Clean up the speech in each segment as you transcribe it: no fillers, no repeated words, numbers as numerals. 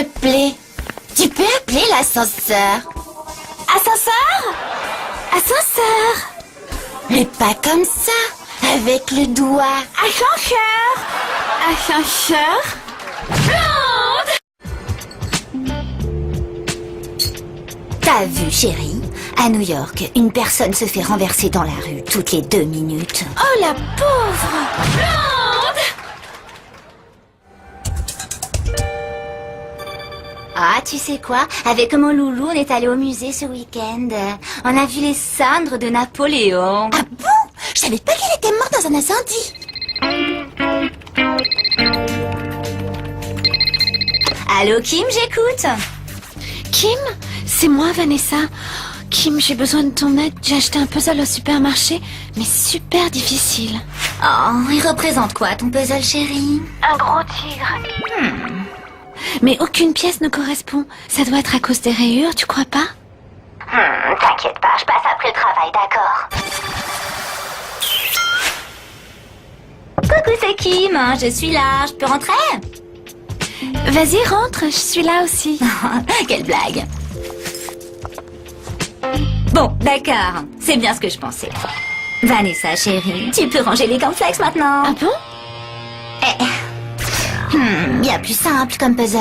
te plaît, tu peux appeler l'ascenseur. Ascenseur? Ascenseur? Mais pas comme ça, avec le doigt. Ascenseur? Ascenseur? T'as vu, chérie? À New York, une personne se fait renverser dans la rue toutes les 2 minutes. Oh la pauvre! Ah, tu sais quoi? Avec mon loulou, on est allé au musée ce week-end. On a vu les cendres de Napoléon. Ah bon? Je savais pas qu'il était mort dans un incendie. Allô, Kim, j'écoute. Kim? C'est moi, Vanessa. Kim, j'ai besoin de ton aide. J'ai acheté un puzzle au supermarché, mais super difficile. Oh, il représente quoi, ton puzzle, chérie? Un gros tigre. Mais aucune pièce ne correspond. Ça doit être à cause des rayures, tu crois pas? T'inquiète pas, je passe après le travail, d'accord? Coucou, c'est Kim, je suis là, je peux rentrer? Vas-y, rentre, je suis là aussi. Quelle blague. Bon, d'accord, c'est bien ce que je pensais. Vanessa, chérie, tu peux ranger les cornflakes maintenant. Ah bon? Y a plus simple comme puzzle.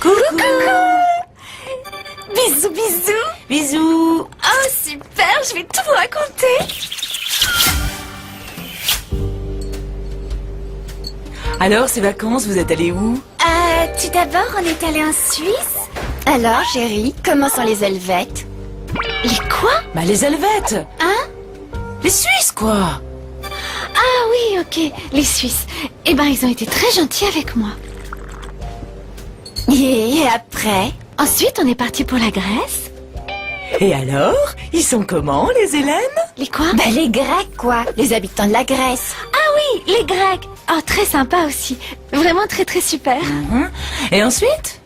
Coucou! Bisous, bisous! Bisous. Oh, super, je vais tout vous raconter! Alors, ces vacances, vous êtes allés où? Tout d'abord, on est allé en Suisse. Alors, chérie, comment sont les Helvètes? Les quoi? Bah, les Helvètes! Hein? Les Suisses, quoi! Ah oui, ok, les Suisses. Eh ben, ils ont été très gentils avec moi. Et après? Ensuite, on est parti pour la Grèce. Et alors? Ils sont comment, les Hélènes? Les quoi? Bah, les Grecs, quoi. Les habitants de la Grèce. Ah oui, les Grecs. Oh, très sympa aussi. Vraiment très très super. Et ensuite?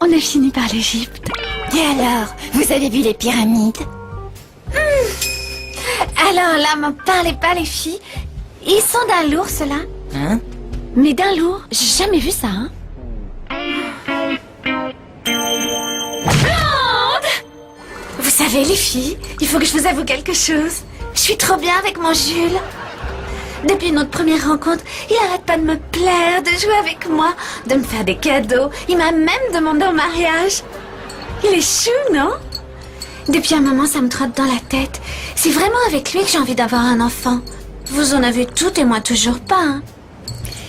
On a fini par l'Égypte. Et alors, vous avez vu les pyramides? Alors là, m'en parlez pas les filles. Ils sont d'un lourd, ceux-là. Hein? Mais d'un lourd, j'ai jamais vu ça, hein. Vous savez, les filles, il faut que je vous avoue quelque chose. Je suis trop bien avec mon Jules. Depuis notre première rencontre, il arrête pas de me plaire, de jouer avec moi, de me faire des cadeaux. Il m'a même demandé en mariage. Il est chou, non? Depuis un moment, ça me trotte dans la tête. C'est vraiment avec lui que j'ai envie d'avoir un enfant. Vous en avez tout et moi toujours pas, hein.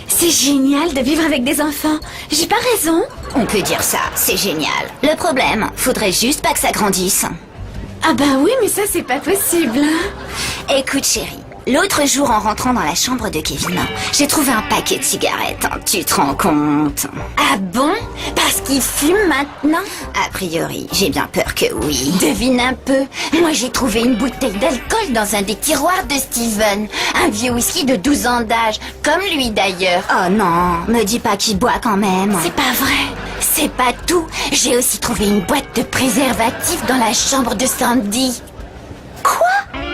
C'est génial de vivre avec des enfants. J'ai pas raison? On peut dire ça, c'est génial. Le problème, faudrait juste pas que ça grandisse. Ah bah oui, mais ça c'est pas possible. Écoute, chérie. L'autre jour, en rentrant dans la chambre de Kevin, j'ai trouvé un paquet de cigarettes. Tu te rends compte? Ah bon? Parce qu'il fume maintenant? A priori, j'ai bien peur que oui. Devine un peu. Moi, j'ai trouvé une bouteille d'alcool dans un des tiroirs de Steven. Un vieux whisky de 12 ans d'âge. Comme lui, d'ailleurs. Oh non, me dis pas qu'il boit quand même. C'est pas vrai. C'est pas tout. J'ai aussi trouvé une boîte de préservatifs dans la chambre de Sandy. Quoi?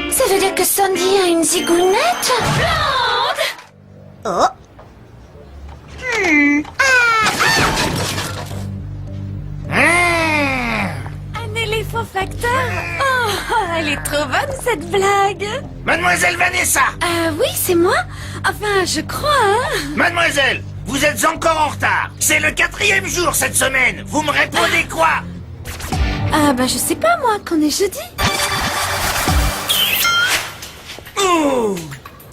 Ça veut dire que Sandy a une zigounette? Oh. Un éléphant facteur? Oh, elle est trop bonne cette blague. Mademoiselle Vanessa! Oui, c'est moi. Enfin, je crois, hein. Mademoiselle, vous êtes encore en retard. C'est le 4e jour cette semaine. Vous me répondez quoi? Ah bah je sais pas moi, qu'on est jeudi.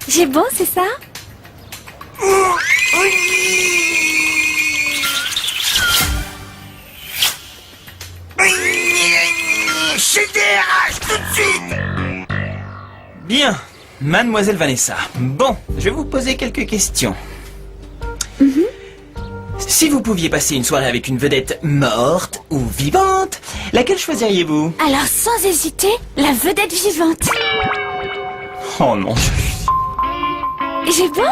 J'ai bon, c'est ça? Chez DRH, tout de suite! Bien, mademoiselle Vanessa. Bon, je vais vous poser quelques questions. Si vous pouviez passer une soirée avec une vedette morte ou vivante, laquelle choisiriez-vous? Alors sans hésiter, la vedette vivante. Oh non, J'ai bon?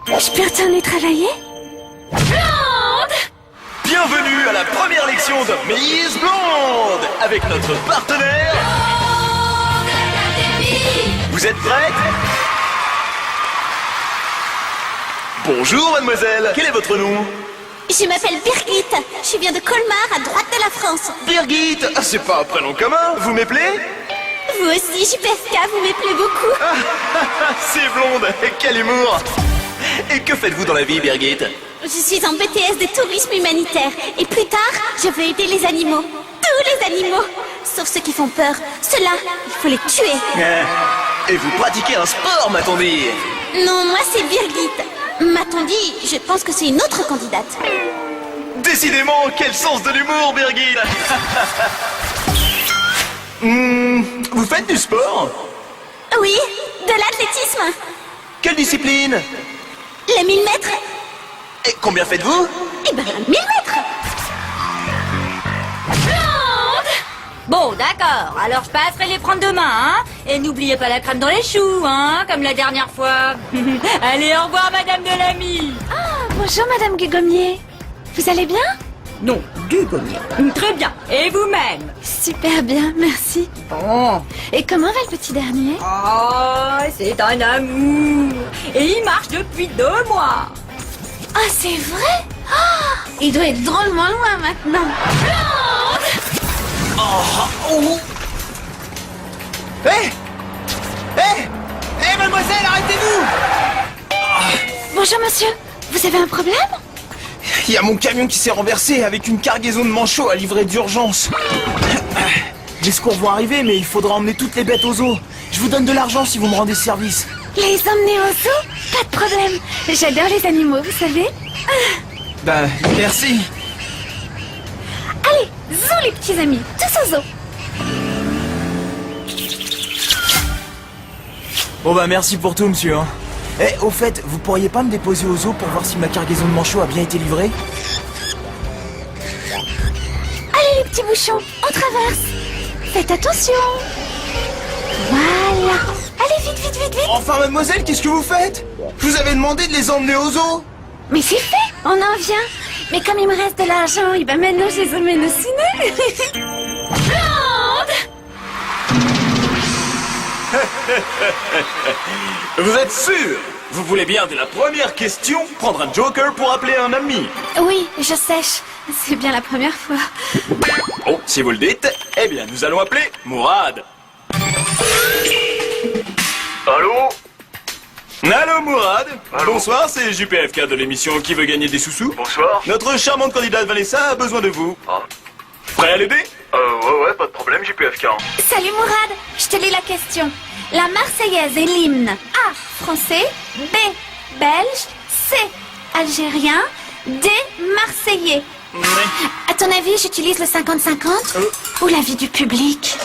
Je peux retourner travailler? Bienvenue à la première lection de Miss Blonde avec notre partenaire. Vous êtes prêtes? Bonjour, mademoiselle. Quel est votre nom? Je m'appelle Birgit. Je viens de Colmar, à droite de la France. Birgit. Ah, c'est pas un prénom commun. Vous m'appelez? Vous aussi, JPFK, vous m'appelez beaucoup. C'est blonde. Quel humour. Et que faites-vous dans la vie, Birgit? Je suis en BTS de tourisme humanitaire. Et plus tard, je veux aider les animaux. Tous les animaux. Sauf ceux qui font peur. Ceux-là, il faut les tuer. Et vous pratiquez un sport, m'a-t-on dit? Non, moi c'est Birgit. M'a-t-on dit, je pense que c'est une autre candidate. Décidément, quel sens de l'humour, Birgit. Vous faites du sport? Oui, de l'athlétisme. Quelle discipline? Les 1000 mètres. Et combien faites-vous? Eh ben, 1000 mètres. Bon, d'accord. Alors je passerai les prendre demain, hein. Et n'oubliez pas la crème dans les choux, hein, comme la dernière fois. Allez, au revoir, Madame Delamy. Ah, bonjour Madame Gugomier. Vous allez bien? Non, du gommier. Très bien. Et vous-même? Super bien, merci. Bon. Et comment va le petit dernier? Oh, c'est un amour. Et il marche depuis 2 mois. Ah, c'est vrai? Ah, il doit être drôlement loin maintenant. Hé, mademoiselle, arrêtez-vous! Bonjour monsieur, vous avez un problème? Il y a mon camion qui s'est renversé avec une cargaison de manchots à livrer d'urgence. Les secours vont arriver, mais il faudra emmener toutes les bêtes aux zoos. Je vous donne de l'argent si vous me rendez service. Les emmener au zoo? Pas de problème. J'adore les animaux, vous savez. Bah, merci. Allez, zoo les petits amis, tous au zoo. Bon bah merci pour tout, monsieur. Hein. Eh, au fait, vous pourriez pas me déposer au zoo pour voir si ma cargaison de manchots a bien été livrée? Allez les petits bouchons, on traverse. Faites attention. Voilà. Allez, vite, vite, vite, vite. Enfin, mademoiselle, qu'est-ce que vous faites? Je vous avais demandé de les emmener au zoo. Mais c'est fait, on en vient. Mais comme il me reste de l'argent, il va maintenant je les emmène au ciné. Vous êtes sûr? Vous voulez bien, dès la première question, prendre un joker pour appeler un ami? Oui, je sèche. C'est bien la première fois. Bon, si vous le dites, eh bien, nous allons appeler Mourad. Allô? Allô, Mourad. Allô. Bonsoir, c'est JPFK de l'émission Qui veut gagner des sous-sous. Bonsoir. Notre charmante candidate Vanessa a besoin de vous. Ah. Prêt à l'aider? Ouais, pas de problème, JPFK. Salut Mourad, je te lis la question. La Marseillaise est l'hymne A. Français, B. Belge, C. Algérien, D. Marseillais. À ton avis, j'utilise le 50-50 ou l'avis du public?